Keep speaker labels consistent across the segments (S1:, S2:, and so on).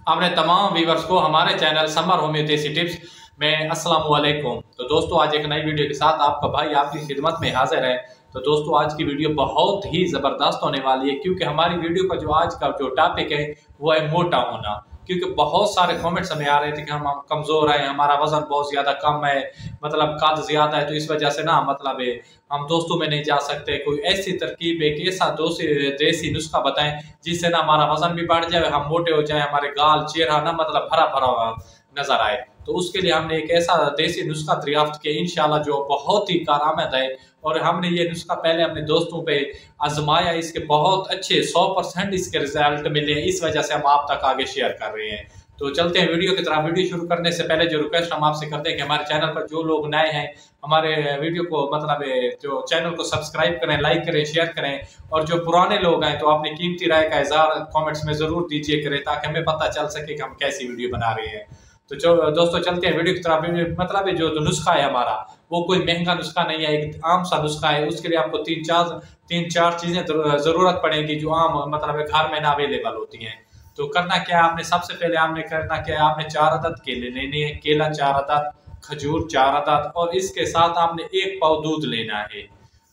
S1: अपने तमाम व्यूवर्स को हमारे चैनल समर होम्यो देसी टिप्स में अस्सलाम वालेकुम। तो दोस्तों आज एक नई वीडियो के साथ आपका भाई आपकी खिदमत में हाजिर है। तो दोस्तों आज की वीडियो बहुत ही ज़बरदस्त होने वाली है, क्योंकि हमारी वीडियो का जो आज का जो टॉपिक है वो है मोटा होना। क्योंकि बहुत सारे कमेंट्स हमें आ रहे थे कि हम कमज़ोर हैं, हमारा वज़न बहुत ज़्यादा कम है, मतलब कद ज़्यादा है, तो इस वजह से ना मतलब है हम दोस्तों में नहीं जा सकते। कोई ऐसी तरकीब, एक ऐसा देसी नुस्खा बताएं जिससे ना हमारा वज़न भी बढ़ जाए, हम मोटे हो जाए, हमारे गाल चेहरा ना मतलब भरा भरा नज़र आए। तो उसके लिए हमने एक ऐसा देसी नुस्खा दरियाफ्त किया इंशाल्लाह जो बहुत ही कारआमद है। और हमने ये नुस्खा पहले अपने दोस्तों पे आजमाया, इसके बहुत अच्छे 100% इसके रिजल्ट मिले, इस वजह से हम आप तक आगे शेयर कर रहे हैं। तो चलते हैं वीडियो की तरफ। वीडियो शुरू करने से पहले जो रिक्वेस्ट हम आपसे करते हैं कि हमारे चैनल पर जो लोग नए हैं हमारे वीडियो को मतलब जो चैनल को सब्सक्राइब करें, लाइक करें, शेयर करें। और जो पुराने लोग हैं तो अपनी कीमती राय का इज़हार कमेंट्स में ज़रूर दीजिए करें, ताकि हमें पता चल सके कि हम कैसी वीडियो बना रहे हैं। तो दोस्तों चलते हैं वीडियो की तरफ। मतलब जो नुस्खा है हमारा वो कोई महंगा नुस्खा नहीं है, एक आम सा नुस्खा है। उसके लिए आपको तीन चार चीज़ें ज़रूरत पड़ेगी जो आम मतलब घर में ना अवेलेबल होती हैं। तो करना क्या है, आपने सबसे पहले आपने करना क्या है, आपने 4 अदद केले लेने हैं, केला 4 अदद, खजूर 4 अदद, और इसके साथ आपने 1 पाव दूध लेना है।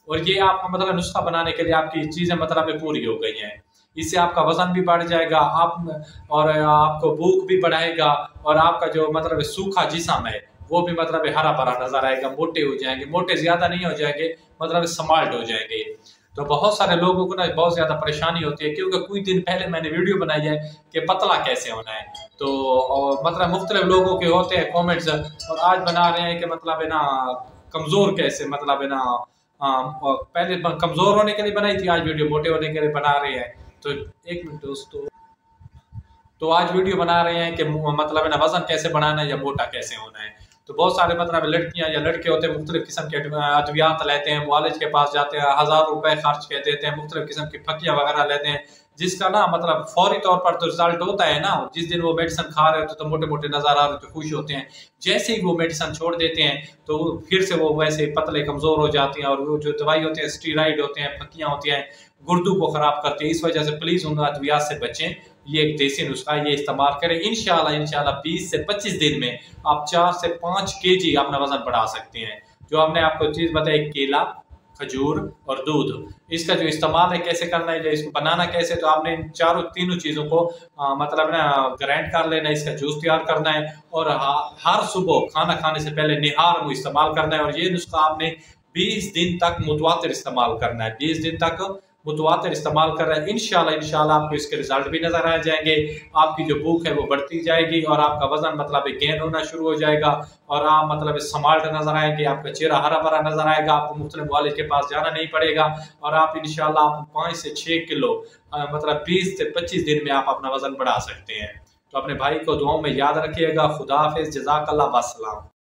S1: और ये आपका मतलब नुस्खा बनाने के लिए आपकी चीज़ें मतलब पूरी हो गई हैं। इससे आपका वजन भी बढ़ जाएगा और आपको भूख भी बढ़ाएगा, और आपका जो मतलब सूखा जिस्म है वो भी मतलब हरा भरा नजर आएगा, मोटे हो जाएंगे, मोटे ज्यादा नहीं हो जाएंगे, मतलब स्मार्ट हो जाएंगे। तो बहुत सारे लोगों को ना बहुत ज्यादा परेशानी होती है, क्योंकि कुछ दिन पहले मैंने वीडियो बनाई है कि पतला कैसे होना है। तो मतलब मुख्तलिफ लोगों के होते हैं कमेंट्स, और आज बना रहे हैं कि मतलब है ना कमजोर कैसे, मतलब है ना पहले कमजोर होने के लिए बनाई थी, आज वीडियो मोटे होने के लिए बना रहे हैं। तो एक मिनट दोस्तों, तो आज वीडियो बना रहे हैं कि मतलब है ना वजन कैसे बढ़ाना है या मोटा कैसे होना है। तो बहुत सारे मतलब लड़कियां या लड़के होते हैं, मुख्तलिफ किस्म के अद्वियात लेते हैं, मुआलिज के पास जाते हैं, 1000 रुपए खर्च कर देते हैं, मुख्तलिफ किस्म की फकियां वगैरह लेते हैं, जिसका ना मतलब फौरी तौर पर तो रिजल्ट होता है ना। जिस दिन वो मेडिसिन खा रहे होते तो मोटे मोटे नजर आ रहे तो खुश होते हैं, जैसे ही वो मेडिसिन छोड़ देते हैं तो फिर से वो वैसे पतले कमजोर हो जाती हैं। और वो जो दवाई होती है, स्टीराइड होते हैं, फकियां होती हैं, गुर्दों को खराब करती है। इस वजह से प्लीज उन अद्वियात से बचें। ये एक देसी नुस्खा, ये इस्तेमाल करें, इंशाल्लाह 20 से 25 दिन में आप 4 से 5 केजी अपना वजन बढ़ा सकते हैं। जो हमने आपको चीज बताई, केला, खजूर और दूध, इसका जो इस्तेमाल है कैसे करना है, इसको बनाना कैसे, तो आपने इन तीनों चीज़ों को मतलब ना ग्राइंड कर लेना है, इसका जूस तैयार करना है, और हर सुबह खाना खाने से पहले निहार मुँह इस्तेमाल करना है। और ये नुस्खा आपने 20 दिन तक मुतवातिर इस्तेमाल करना है, 20 दिन तक मुतवातिर इस्तेमाल कर रहे हैं। इंशाल्लाह आपको इसके रिजल्ट भी नजर आ जाएंगे, आपकी जो भूख है वो बढ़ती जाएगी, और आपका वजन मतलब गेन होना शुरू हो जाएगा, और आप मतलब स्मार्ट नजर आएंगे, आपका चेहरा हरा भरा नजर आएगा, आपको मुख्तलिफ मुआलिज के पास जाना नहीं पड़ेगा, और आप इंशाल्लाह आप 5 से 6 किलो मतलब 20 से 25 दिन में आप अपना वजन बढ़ा सकते हैं। तो अपने भाई को दुआओं में याद रखिएगा। खुदा हाफिज़, जज़ाकल्लाह, वस्सलाम।